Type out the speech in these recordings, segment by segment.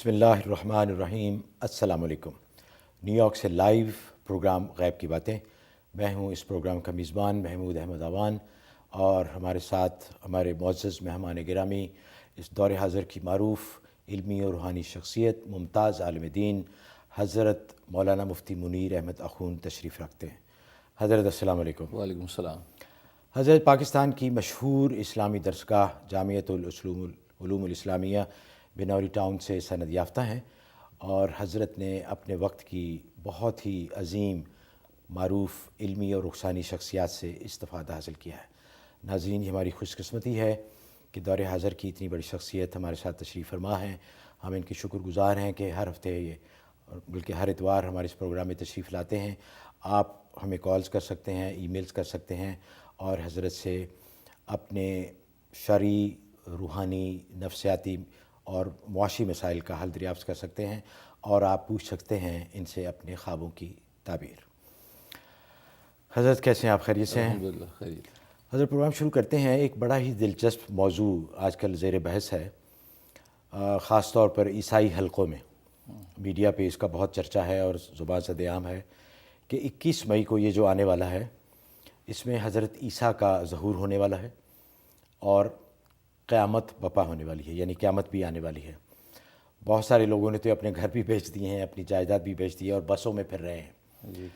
بسم اللہ الرحمن الرحیم۔ السلام علیکم۔ نیو یارک سے لائیو پروگرام غیب کی باتیں، میں ہوں اس پروگرام کا میزبان محمود احمد آوان، اور ہمارے ساتھ ہمارے معزز مہمان گرامی اس دور حاضر کی معروف علمی اور روحانی شخصیت ممتاز عالم دین حضرت مولانا مفتی منیر احمد اخون تشریف رکھتے ہیں۔ حضرت السلام علیکم۔ وعلیکم السلام۔ حضرت پاکستان کی مشہور اسلامی درسگاہ جامعۃ العلوم الاسلامیہ بنوری ٹاؤن سے سند یافتہ ہیں، اور حضرت نے اپنے وقت کی بہت ہی عظیم معروف علمی اور روحانی شخصیات سے استفادہ حاصل کیا ہے۔ ناظرین، یہ ہماری خوش قسمتی ہے کہ دور حاضر کی اتنی بڑی شخصیت ہمارے ساتھ تشریف فرما ہیں۔ ہم ان کے شکر گزار ہیں کہ ہر ہفتے بلکہ ہر اتوار ہمارے اس پروگرام میں تشریف لاتے ہیں۔ آپ ہمیں کالز کر سکتے ہیں، ای میلز کر سکتے ہیں، اور حضرت سے اپنے شرعی، روحانی، نفسیاتی اور معاشی مسائل کا حل دریافت کر سکتے ہیں، اور آپ پوچھ سکتے ہیں ان سے اپنے خوابوں کی تعبیر۔ حضرت کیسے ہیں آپ؟ خیریت سے ہیں؟ الحمدللہ خیریت۔ حضرت پروگرام شروع کرتے ہیں۔ ایک بڑا ہی دلچسپ موضوع آج کل زیر بحث ہے، خاص طور پر عیسائی حلقوں میں۔ میڈیا پہ اس کا بہت چرچہ ہے اور زبان زد عام ہے کہ 21 مئی کو یہ جو آنے والا ہے، اس میں حضرت عیسیٰ کا ظہور ہونے والا ہے اور قیامت بپا ہونے والی ہے، یعنی قیامت بھی آنے والی ہے۔ بہت سارے لوگوں نے تو اپنے گھر بھی بیچ دیے ہیں، اپنی جائیداد بھی بیچ دی ہے، اور بسوں میں پھر رہے ہیں۔ جی،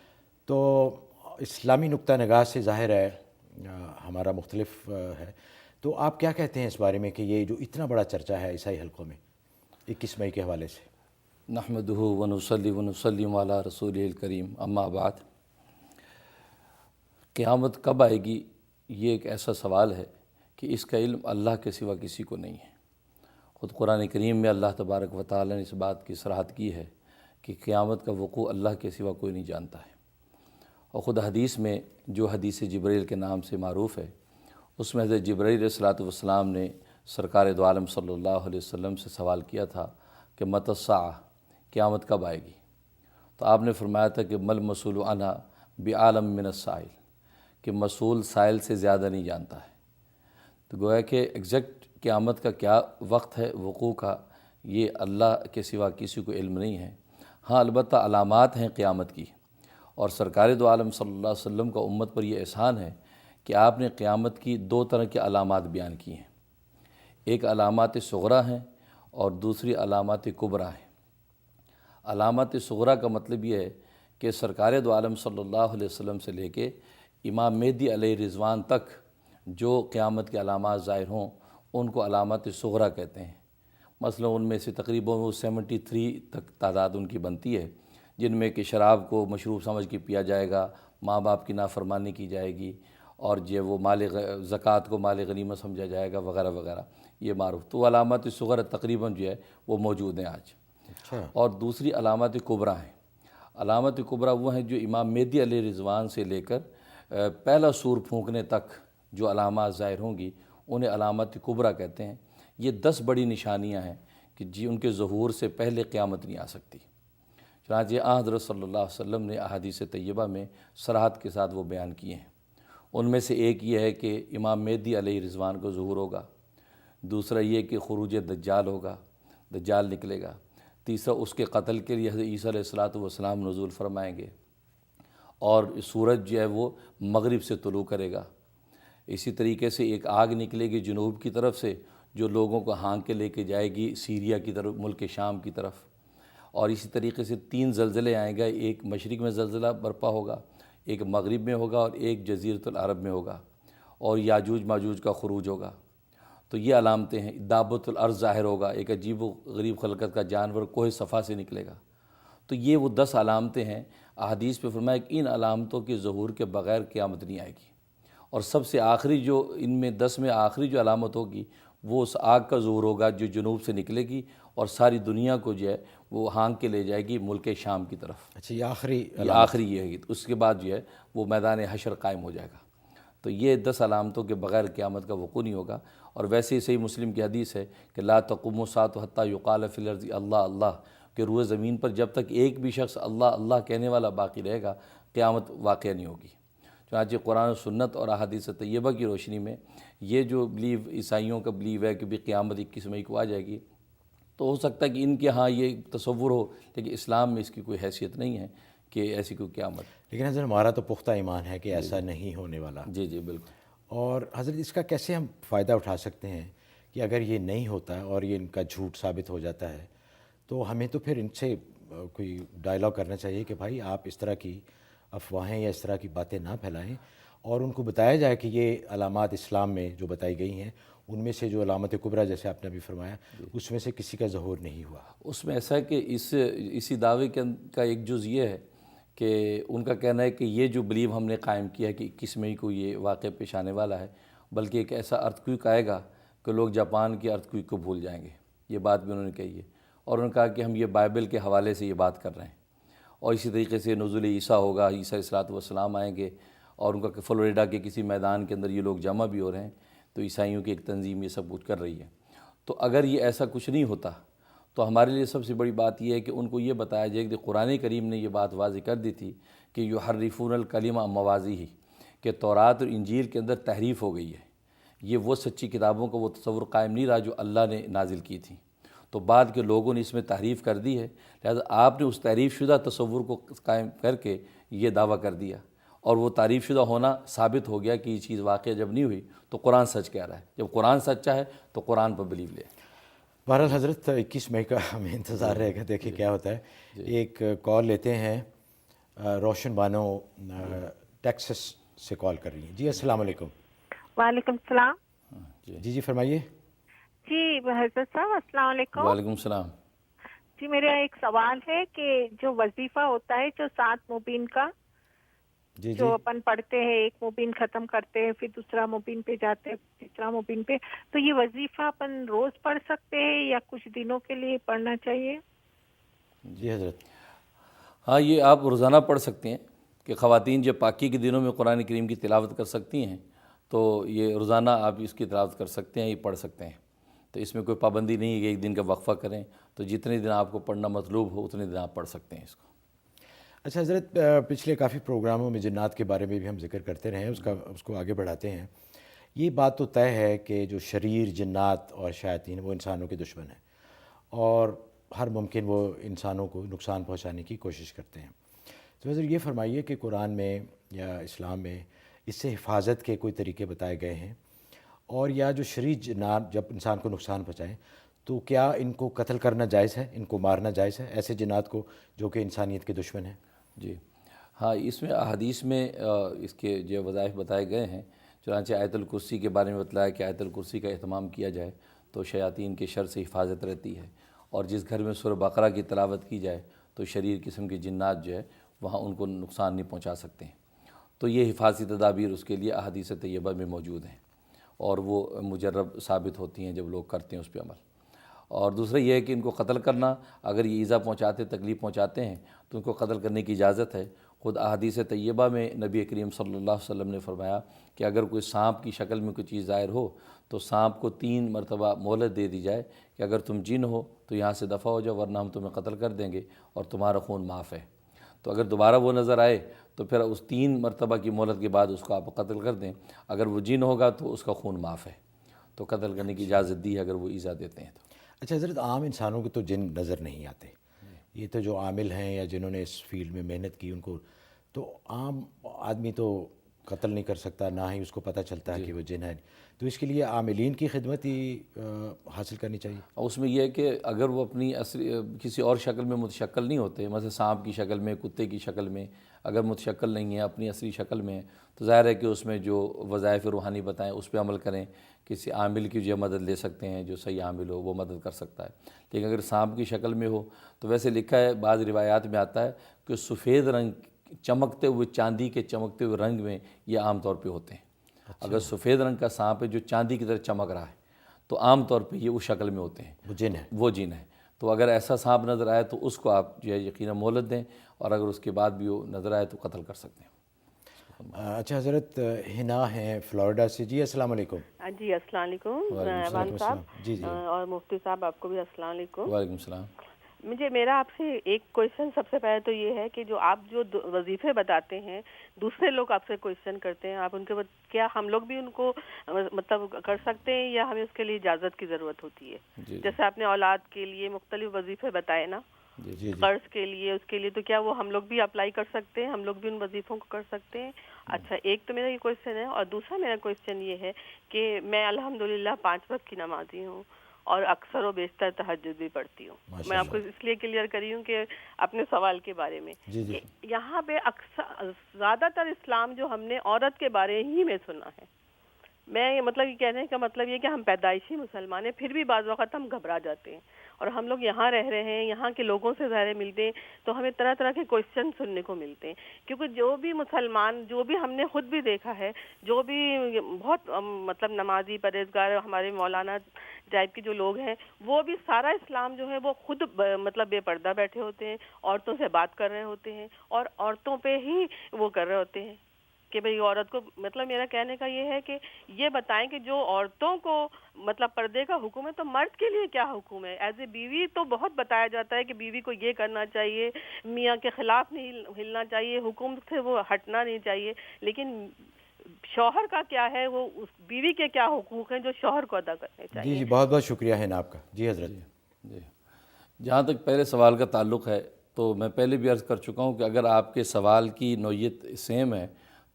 تو اسلامی نقطہ نگاہ سے ظاہر ہے ہمارا مختلف ہے، تو آپ کیا کہتے ہیں اس بارے میں کہ یہ جو اتنا بڑا چرچہ ہے عیسائی حلقوں میں 21 مئی کے حوالے سے؟ نحمدہ ونصلی ونسلم علی رسولہ الکریم، اما بعد۔ قیامت کب آئے گی، یہ ایک ایسا سوال ہے کہ اس کا علم اللہ کے سوا کسی کو نہیں ہے۔ خود قرآن کریم میں اللہ تبارک و تعالیٰ نے اس بات کی صراحت کی ہے کہ قیامت کا وقوع اللہ کے سوا کوئی نہیں جانتا ہے۔ اور خود حدیث میں جو حدیث جبرائیل کے نام سے معروف ہے، اس میں حضرت جبرائیل علیہ الصلوۃ والسلام نے سرکار دو عالم صلی اللہ علیہ وسلم سے سوال کیا تھا کہ متی الساعہ، قیامت کب آئے گی؟ تو آپ نے فرمایا تھا کہ مل مسئول عنہا بعالم من السائل، کہ مسئول سائل سے زیادہ نہیں جانتا ہے۔ تو گویا کہ ایگزیکٹ قیامت کا کیا وقت ہے وقوع کا، یہ اللہ کے سوا کسی کو علم نہیں ہے۔ ہاں، البتہ علامات ہیں قیامت کی، اور سرکار دو عالم صلی اللہ علیہ وسلم کا امت پر یہ احسان ہے کہ آپ نے قیامت کی دو طرح کی علامات بیان کی ہیں۔ ایک علامات صغریٰ ہیں اور دوسری علامات کبریٰ ہیں۔ علامات صغریٰ کا مطلب یہ ہے کہ سرکار دو عالم صلی اللہ علیہ وسلم سے لے کے امام مہدی علیہ رضوان تک جو قیامت کے علامات ظاہر ہوں، ان کو علامات صغریٰ کہتے ہیں۔ مثلا ان میں سے تقریباً 73 تک تعداد ان کی بنتی ہے، جن میں کہ شراب کو مشروب سمجھ کے پیا جائے گا، ماں باپ کی نافرمانی کی جائے گی، اور جو وہ زکوٰۃ کو مال غنیمت سمجھا جائے گا، وغیرہ وغیرہ، یہ معروف۔ تو علامات صغریٰ تقریباً جو ہے وہ موجود ہیں آج۔ اور دوسری علامات کبریٰ ہیں۔ علامات کبریٰ وہ ہیں جو امام مہدی علیہ رضوان سے لے کر پہلا سور پھونکنے تک جو علامات ظاہر ہوں گی، انہیں علامات کبریٰ کہتے ہیں۔ یہ 10 بڑی نشانیاں ہیں کہ ان کے ظہور سے پہلے قیامت نہیں آ سکتی۔ چنانچہ حضرت صلی اللہ علیہ وسلم نے احادیث طیبہ میں صراحت کے ساتھ وہ بیان کیے ہیں۔ ان میں سے ایک یہ ہے کہ امام مہدی علیہ رضوان کو ظہور ہوگا، دوسرا یہ کہ خروج دجال ہوگا، دجال نکلے گا، تیسرا اس کے قتل کے لیے حضرت عیسیٰ علیہ الصلوۃ والسلام نزول فرمائیں گے، اور سورج جو ہے وہ مغرب سے طلوع کرے گا۔ اسی طریقے سے ایک آگ نکلے گی جنوب کی طرف سے، جو لوگوں کو ہانک کے لے کے جائے گی سیریا کی طرف، ملک شام کی طرف۔ اور اسی طریقے سے 3 زلزلے آئیں گے، ایک مشرق میں زلزلہ برپا ہوگا، ایک مغرب میں ہوگا، اور ایک جزیرۃ العرب میں ہوگا، اور یاجوج ماجوج کا خروج ہوگا۔ تو یہ علامتیں ہیں۔ دابۃ الارض ظاہر ہوگا، ایک عجیب و غریب خلقت کا جانور کوہ صفا سے نکلے گا۔ تو یہ وہ 10 علامتیں ہیں۔ احادیث پہ فرمایا کہ ان علامتوں کے ظہور کے بغیر قیامت نہیں آئے گی۔ اور سب سے آخری جو ان میں 10 میں آخری جو علامت ہوگی، وہ اس آگ کا ظہور ہوگا جو جنوب سے نکلے گی اور ساری دنیا کو جو ہے وہ ہانک کے لے جائے گی ملک شام کی طرف۔ اچھا، یہ آخری یہ ہے گی۔ اس کے بعد جو ہے وہ میدان حشر قائم ہو جائے گا۔ تو یہ 10 علامتوں کے بغیر قیامت کا وقوع نہیں ہوگا۔ اور ویسے ہی صحیح مسلم کی حدیث ہے کہ لا تقوم الساعة حتى يقال في الارض اللہ اللہ، کہ روئے زمین پر جب تک ایک بھی شخص اللہ اللہ کہنے والا باقی رہے گا، قیامت واقع نہیں ہوگی۔ چنانچہ قرآن و سنت اور احادیث طیبہ کی روشنی میں یہ جو بلیو عیسائیوں کا بلیو ہے کہ بھی قیامت 21 مئی کو آ جائے گی، تو ہو سکتا ہے کہ ان کے ہاں یہ تصور ہو، لیکن اسلام میں اس کی کوئی حیثیت نہیں ہے کہ ایسی کوئی قیامت۔ لیکن حضرت ہمارا تو پختہ ایمان ہے کہ ایسا نہیں ہونے والا۔ جی جی بالکل۔ اور حضرت اس کا کیسے ہم فائدہ اٹھا سکتے ہیں کہ اگر یہ نہیں ہوتا اور یہ ان کا جھوٹ ثابت ہو جاتا ہے تو ہمیں تو پھر ان سے کوئی ڈائلاگ کرنا چاہیے کہ بھائی آپ اس طرح کی افواہیں یا اس طرح کی باتیں نہ پھیلائیں، اور ان کو بتایا جائے کہ یہ علامات اسلام میں جو بتائی گئی ہیں ان میں سے جو علامت کبریٰ جیسے آپ نے ابھی فرمایا اس میں سے کسی کا ظہور نہیں ہوا۔ اس میں ایسا ہے کہ اسی دعوے کا ایک جز یہ ہے کہ ان کا کہنا ہے کہ یہ جو بلیو ہم نے قائم کیا ہے کہ 21 مئی کو یہ واقعہ پیش آنے والا ہے، بلکہ ایک ایسا ارتھکویک آئے گا کہ لوگ جاپان کے ارتھکویک کو بھول جائیں گے، یہ بات بھی انہوں نے کہی ہے۔ اور انہوں نے کہا کہ ہم یہ بائبل کے حوالے سے یہ بات کر رہے ہیں، اور اسی طریقے سے نزول عیسیٰ ہوگا، عیسیٰ علیہ السلام آئیں گے، اور ان کا فلوریڈا کے کسی میدان کے اندر یہ لوگ جمع بھی ہو رہے ہیں، تو عیسائیوں کی ایک تنظیم یہ سب کچھ کر رہی ہے۔ تو اگر یہ ایسا کچھ نہیں ہوتا تو ہمارے لیے سب سے بڑی بات یہ ہے کہ ان کو یہ بتایا جائے کہ قرآن کریم نے یہ بات واضح کر دی تھی کہ یحرفون الکلم عن مواضعہ، کہ تورات اور انجیل کے اندر تحریف ہو گئی ہے، یہ وہ سچی کتابوں کا وہ تصور قائم نہیں رہا جو اللہ نے نازل کی تھی، تو بعد کے لوگوں نے اس میں تحریف کر دی ہے، لہذا آپ نے اس تحریف شدہ تصور کو قائم کر کے یہ دعویٰ کر دیا، اور وہ تعریف شدہ ہونا ثابت ہو گیا کہ یہ چیز واقعہ جب نہیں ہوئی تو قرآن سچ کہہ رہا ہے، جب قرآن سچا ہے تو قرآن پر بلیو لے۔ بہرحال حضرت 21 مئی کا ہمیں انتظار رہے گا، دیکھیں کیا ہوتا ہے۔ ایک کال لیتے ہیں، روشن بانو ٹیکسس سے کال کر رہی ہیں۔ جی السلام علیکم۔ وعلیکم السلام۔ جی جی فرمائیے۔ جی حضرت صاحب السلام علیکم۔ وعلیکم السلام۔ جی میرا ایک سوال ہے کہ جو وظیفہ ہوتا ہے جو 7 مبین کا، جی جو اپن پڑھتے ہیں، ایک مبین ختم کرتے ہیں، پھر دوسرا مبین پہ جاتے ہیں، تیسرا مبین پہ، تو یہ وظیفہ اپن روز پڑھ سکتے ہیں یا کچھ دنوں کے لیے پڑھنا چاہیے؟ جی حضرت۔ ہاں یہ آپ روزانہ پڑھ سکتے ہیں کہ خواتین جب پاکی کے دنوں میں قرآن کریم کی تلاوت کر سکتی ہیں تو یہ روزانہ آپ اس کی تلاوت کر سکتے ہیں، یہ پڑھ سکتے ہیں، تو اس میں کوئی پابندی نہیں ہے کہ ایک دن کا وقفہ کریں، تو جتنے دن آپ کو پڑھنا مطلوب ہو اتنے دن آپ پڑھ سکتے ہیں اس کو۔ اچھا حضرت، پچھلے کافی پروگراموں میں جنات کے بارے میں بھی ہم ذکر کرتے رہے ہیں، اس کو آگے بڑھاتے ہیں۔ یہ بات تو طے ہے کہ جو شریر جنات اور شیاطین وہ انسانوں کے دشمن ہیں، اور ہر ممکن وہ انسانوں کو نقصان پہنچانے کی کوشش کرتے ہیں۔ تو حضرت یہ فرمائیے کہ قرآن میں یا اسلام میں اس سے حفاظت کے کوئی طریقے بتائے گئے ہیں، اور یا جو شریر جنات جب انسان کو نقصان پہنچائیں تو کیا ان کو قتل کرنا جائز ہے، ان کو مارنا جائز ہے، ایسے جنات کو جو کہ انسانیت کے دشمن ہیں؟ جی ہاں، اس میں احادیث میں اس کے جو وظائف بتائے گئے ہیں، چنانچہ آیت الکرسی کے بارے میں بتلایا کہ آیت الکرسی کا اہتمام کیا جائے تو شیاطین کے شر سے حفاظت رہتی ہے، اور جس گھر میں سورہ بقرہ کی تلاوت کی جائے تو شریر قسم کے جنات جو ہے وہاں ان کو نقصان نہیں پہنچا سکتے ہیں، تو یہ حفاظتی تدابیر اس کے لیے احادیث طیبہ میں موجود ہیں، اور وہ مجرب ثابت ہوتی ہیں جب لوگ کرتے ہیں اس پہ عمل۔ اور دوسرا یہ ہے کہ ان کو قتل کرنا، اگر یہ ایذا پہنچاتے، تکلیف پہنچاتے ہیں تو ان کو قتل کرنے کی اجازت ہے۔ خود احادیث طیبہ میں نبی کریم صلی اللہ علیہ وسلم نے فرمایا کہ اگر کوئی سانپ کی شکل میں کوئی چیز ظاہر ہو تو سانپ کو 3 مرتبہ مہلت دے دی جائے کہ اگر تم جن ہو تو یہاں سے دفع ہو جاؤ، ورنہ ہم تمہیں قتل کر دیں گے اور تمہارا خون معاف ہے۔ تو اگر دوبارہ وہ نظر آئے تو پھر اس 3 مرتبہ کی مہلت کے بعد اس کو آپ قتل کر دیں، اگر وہ جن ہوگا تو اس کا خون معاف ہے، تو قتل کرنے کی اجازت دی ہے اگر وہ ایذا دیتے ہیں تو۔ اچھا حضرت، عام انسانوں کو تو جن نظر نہیں آتے، یہ تو جو عامل ہیں یا جنہوں نے اس فیلڈ میں محنت کی ان کو، تو عام آدمی تو قتل نہیں کر سکتا، نہ ہی اس کو پتہ چلتا ہے کہ وہ جن ہے، تو اس کے لیے عاملین کی خدمت ہی حاصل کرنی چاہیے۔ اور اس میں یہ ہے کہ اگر وہ اپنی اصلی کسی اور شکل میں متشکل نہیں ہوتے، مثلا سانپ کی شکل میں، کتے کی شکل میں اگر متشکل نہیں ہیں، اپنی اصلی شکل میں ہیں، تو ظاہر ہے کہ اس میں جو وظائف روحانی بتائیں اس پہ عمل کریں، کسی عامل کی جو مدد لے سکتے ہیں، جو صحیح عامل ہو وہ مدد کر سکتا ہے۔ لیکن اگر سانپ کی شکل میں ہو تو ویسے لکھا ہے، بعض روایات میں آتا ہے کہ سفید رنگ چمکتے ہوئے، چاندی کے چمکتے ہوئے رنگ میں یہ عام طور پہ ہوتے ہیں۔ اگر سفید رنگ کا سانپ ہے جو چاندی کی طرح چمک رہا ہے تو عام طور پہ یہ اس شکل میں ہوتے ہیں، وہ جن ہے۔ تو اگر ایسا سانپ نظر آئے تو اس کو آپ جو ہے یقیناً مہلت دیں، اور اگر اس کے بعد بھی وہ نظر آئے تو قتل کر سکتے ہیں۔ اچھا حضرت، ہنا ہیں فلوریڈا سے۔ جی السلام علیکم۔ جی السلام علیکم ایوان صاحب، جی جی اور مفتی صاحب آپ کو بھی السلام علیکم۔ وعلیکم السلام۔ مجھے میرا آپ سے ایک کویشچن سب سے پہلے تو یہ ہے کہ جو آپ جو وظیفے بتاتے ہیں دوسرے لوگ آپ سے کویشچن کرتے ہیں، آپ ان کے کیا ہم لوگ بھی ان کو مطلب کر سکتے ہیں یا ہمیں اس کے لیے اجازت کی ضرورت ہوتی ہے؟ جی جیسے آپ نے اولاد کے لیے مختلف وظیفے بتائے نا، جی جی قرض کے لیے، اس کے لیے تو کیا وہ ہم لوگ بھی اپلائی کر سکتے ہیں؟ ہم لوگ بھی ان وظیفوں کو کر سکتے ہیں؟ اچھا، ایک تو میرا یہ کویشچن ہے، اور دوسرا میرا کویشچن یہ ہے کہ میں الحمدللہ 5 وقت کی نمازی ہوں اور اکثر و بیشتر تہجد بھی پڑھتی ہوں. ماشاء میں آپ کو اللہ. اس لیے کلیئر کری ہوں کہ اپنے سوال کے بارے میں جی جی کہ یہاں پہ اکثر زیادہ تر اسلام جو ہم نے عورت کے بارے ہی میں سنا ہے. میں یہ مطلب یہ کہنے کا مطلب یہ کہ ہم پیدائشی مسلمان ہیں، پھر بھی بعض وقت ہم گھبرا جاتے ہیں، اور ہم لوگ یہاں رہ رہے ہیں، یہاں کے لوگوں سے ظاہر ملتے ہیں تو ہمیں طرح طرح کے کویشچن سننے کو ملتے ہیں، کیونکہ جو بھی مسلمان، جو بھی ہم نے خود بھی دیکھا ہے، جو بھی بہت مطلب نمازی پرہیزگار ہمارے مولانا ٹائپ کے جو لوگ ہیں، وہ بھی سارا اسلام جو ہے وہ خود مطلب بے پردہ بیٹھے ہوتے ہیں، عورتوں سے بات کر رہے ہوتے ہیں اور عورتوں پہ ہی وہ کر رہے ہوتے ہیں کہ بھئی عورت کو، مطلب میرا کہنے کا یہ ہے کہ یہ بتائیں کہ جو عورتوں کو مطلب پردے کا حکم ہے تو مرد کے لیے کیا حکم ہے؟ ایز اے بیوی تو بہت بتایا جاتا ہے کہ بیوی کو یہ کرنا چاہیے، میاں کے خلاف نہیں ہلنا چاہیے، حکم سے وہ ہٹنا نہیں چاہیے، لیکن شوہر کا کیا ہے، وہ اس بیوی کے کیا حقوق ہیں جو شوہر کو ادا کرنے جی چاہیے؟ جی بہت بہت شکریہ ہے نا آپ کا. جی حضرت. جی، جہاں تک پہلے سوال کا تعلق ہے تو میں پہلے بھی عرض کر چکا ہوں کہ اگر آپ کے سوال کی نوعیت سیم ہے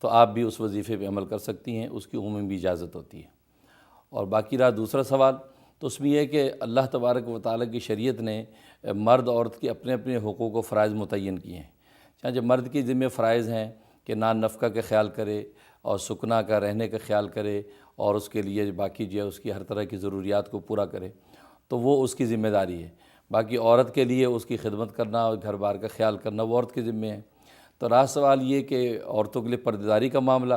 تو آپ بھی اس وظیفے پہ عمل کر سکتی ہیں، اس کی عموماً بھی اجازت ہوتی ہے. اور باقی رہا دوسرا سوال تو اس میں یہ ہے کہ اللہ تبارک و تعالیٰ کی شریعت نے مرد عورت کے اپنے اپنے حقوق و فرائض متعین کیے ہیں. چنانچہ مرد کے ذمہ فرائض ہیں کہ نان نفقہ کا خیال کرے اور سکنا کا، رہنے کا خیال کرے، اور اس کے لیے باقی جو ہے اس کی ہر طرح کی ضروریات کو پورا کرے، تو وہ اس کی ذمہ داری ہے. باقی عورت کے لیے اس کی خدمت کرنا اور گھر بار کا خیال کرنا وہ عورت کے ذمہ ہے. تو رہا سوال یہ کہ عورتوں کے لیے پردہ داری کا معاملہ،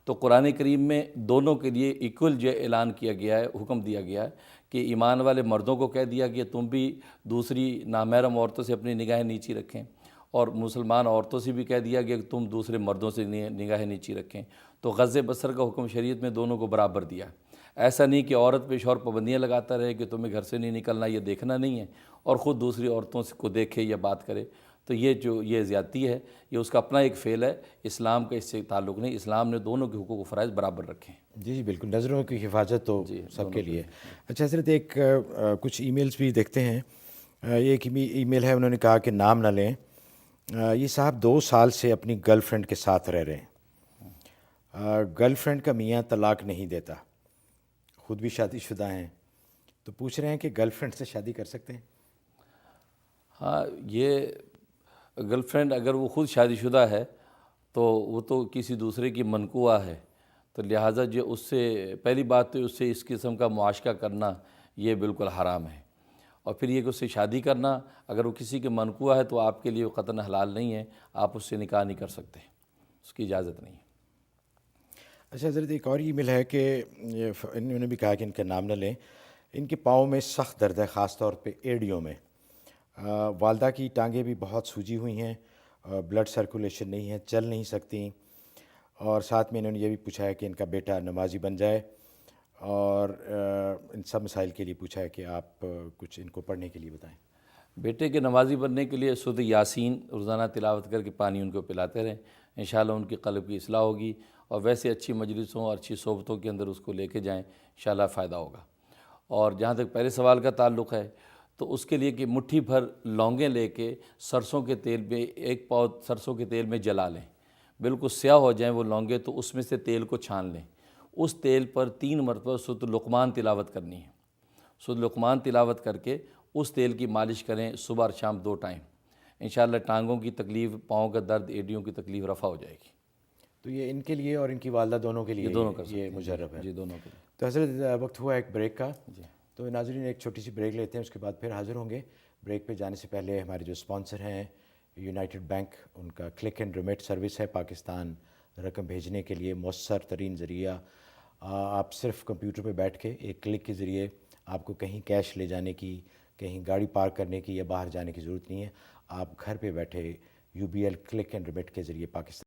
تو قرآن کریم میں دونوں کے لیے ایکول جو اعلان کیا گیا ہے، حکم دیا گیا ہے کہ ایمان والے مردوں کو کہہ دیا کہ تم بھی دوسری نامحرم عورتوں سے اپنی نگاہیں نیچی رکھیں، اور مسلمان عورتوں سے بھی کہہ دیا گیا کہ تم دوسرے مردوں سے نگاہیں نیچی رکھیں. تو غض بصر کا حکم شریعت میں دونوں کو برابر دیا. ایسا نہیں کہ عورت پہ شوہر پابندیاں لگاتا رہے کہ تمہیں گھر سے نہیں نکلنا، یہ دیکھنا نہیں ہے، اور خود دوسری عورتوں کو دیکھے یا بات کرے. تو یہ زیادتی ہے، یہ اس کا اپنا ایک فعل ہے، اسلام کا اس سے تعلق نہیں. اسلام نے دونوں کے حقوق و فرائض برابر رکھے ہیں. جی جی بالکل، نظروں کی حفاظت تو سب کے لیے. اچھا حضرت، ایک کچھ ای میلز بھی دیکھتے ہیں. ایک ای میل ہے، انہوں نے کہا کہ نام نہ لیں. یہ صاحب 2 سال سے اپنی گرل فرینڈ کے ساتھ رہ رہے ہیں. گرل فرینڈ کا میاں طلاق نہیں دیتا، خود بھی شادی شدہ ہیں، تو پوچھ رہے ہیں کہ گرل فرینڈ سے شادی کر سکتے ہیں؟ ہاں، یہ گرل فرینڈ اگر وہ خود شادی شدہ ہے تو وہ تو کسی دوسرے کی منقوہ ہے، تو لہٰذا جو اس سے پہلی بات تو اس سے اس قسم کا معاشقہ کرنا یہ بالکل حرام ہے. اور پھر یہ کہ اس سے شادی کرنا اگر وہ کسی کے منقوہ ہے تو آپ کے لیے قطعاً حلال نہیں ہے، آپ اس سے نکاح نہیں کر سکتے، اس کی اجازت نہیں ہے. اچھا حضرت، ایک اور ای میل ہے کہ انہوں نے بھی کہا کہ ان کا نام نہ لیں. ان کے پاؤں میں سخت درد ہے، خاص طور پہ ایڑیوں میں. والدہ کی ٹانگیں بھی بہت سوجی ہوئی ہیں، بلڈ سرکولیشن نہیں ہے، چل نہیں سکتی. اور ساتھ میں انہوں نے یہ بھی پوچھا ہے کہ ان کا بیٹا نمازی بن جائے، اور ان سب مسائل کے لیے پوچھا ہے کہ آپ کچھ ان کو پڑھنے کے لیے بتائیں. بیٹے کے نمازی بننے کے لیے سورۃ یاسین روزانہ تلاوت کر کے پانی ان کو پلاتے رہیں، انشاءاللہ ان کی قلب کی اصلاح ہوگی. اور ویسے اچھی مجلسوں اور اچھی صحبتوں کے اندر اس کو لے کے جائیں، انشاءاللہ فائدہ ہوگا. اور جہاں تک پہلے سوال کا تعلق ہے تو اس کے لیے کہ مٹھی بھر لونگیں لے کے سرسوں کے تیل میں، 1 پاؤ سرسوں کے تیل میں جلا لیں، بالکل سیاہ ہو جائیں وہ لونگیں، تو اس میں سے تیل کو چھان لیں. اس تیل پر 3 مرتبہ سورۃ لقمان تلاوت کرنی ہے. سورۃ لقمان تلاوت کر کے اس تیل کی مالش کریں صبح اور شام 2 ٹائم. انشاءاللہ ٹانگوں کی تکلیف، پاؤں کا درد، ایڑیوں کی تکلیف رفع ہو جائے گی. تو یہ ان کے لیے اور ان کی والدہ دونوں کے لیے یہ دونوں کر سکتے یہ ہیں. مجرب ہے. جی دونوں کے لیے. تو حضرت وقت ہوا ایک بریک کا. جی تو ناظرین ایک چھوٹی سی بریک لیتے ہیں، اس کے بعد پھر حاضر ہوں گے. بریک پہ جانے سے پہلے ہمارے جو اسپانسر ہیں یونائٹڈ بینک، ان کا کلک اینڈ ریمیٹ سروس ہے پاکستان رقم بھیجنے کے لیے مؤثر ترین ذریعہ. آپ صرف کمپیوٹر پہ بیٹھ کے ایک کلک کے ذریعے آپ کو کہیں کیش لے جانے کی، کہیں گاڑی پارک کرنے کی یا باہر جانے کی ضرورت نہیں ہے. آپ گھر پہ بیٹھے UBL کلک اینڈ ریمیٹ کے ذریعے پاکستان